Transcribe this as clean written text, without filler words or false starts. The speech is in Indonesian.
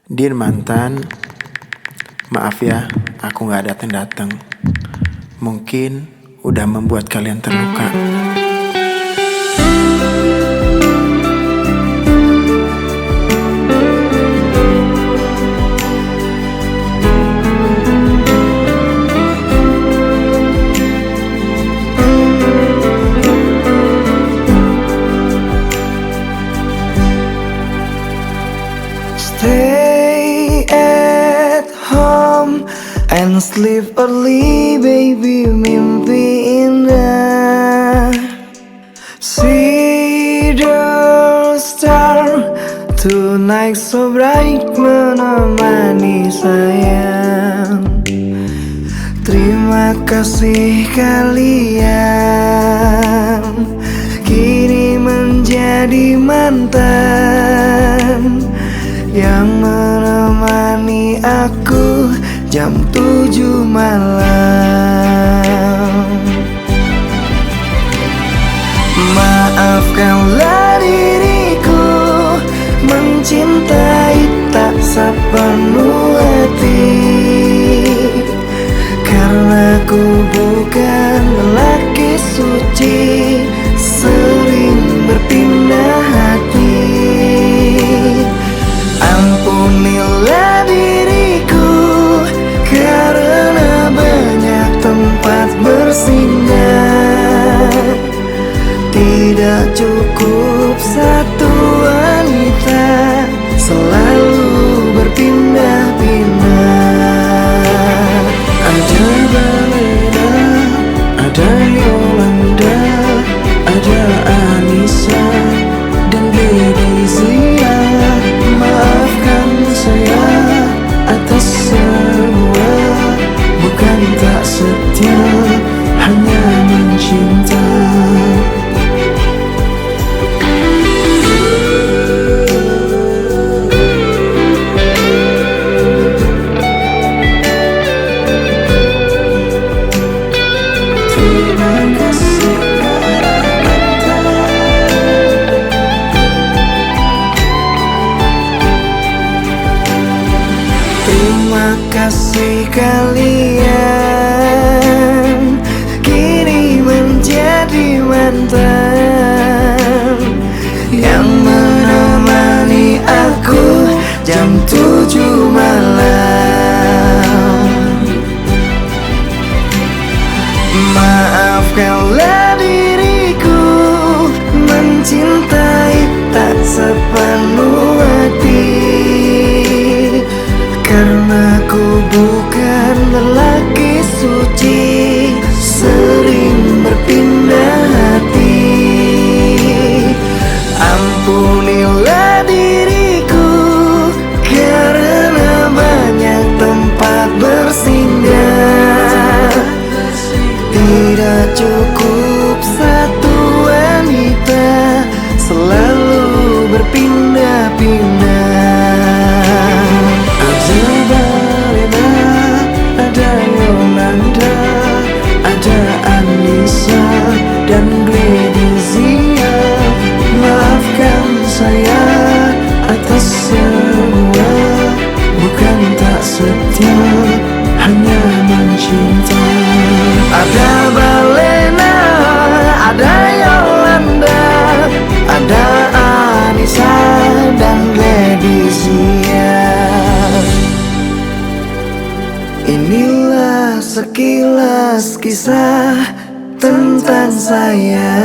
Dear mantan, maaf ya, aku gak datang-datang. Mungkin udah membuat kalian terluka. Stay at home and sleep early, baby, mimpi indah. See the star tonight so bright, menemani sayang. Terima kasih kalian kini menjadi mantan yang menemani aku jam 7 malam. Maafkanlah diriku mencintai tak sepenuh hati, karena ku bukan lelaki suci, sering berpindah hati. Ampunilah diriku karena banyak tempat bersinggah. Tidak cukup satu wanita, selalu berpindah-pindah. Ada Balena, ada Yolanda, ada Anissa dan Bedizia. Maafkan saya atas semua, bukan tak setia, hanya mencinta. Terima kasih Terima kasih kalian kini menjadi mantan yang menemani aku jam 7 malam. Maafkanlah diriku mencintai tak sepenuh hati, karena ku bukan lelaki suci, sering berpindah hati. Ampunilah diriku karena banyak tempat bersinggah. Tidak cukup satu wanita, selalu berpindah-pindah. Ada Balena, ada Yolanda, ada Anissa dan Bedizia. Maafkan saya atas semua, bukan tak setia, hanya mencinta. Ada Balena, ada Yolanda, ada Anissa dan Bedizia. Inilah sekilas kisah tentang saya.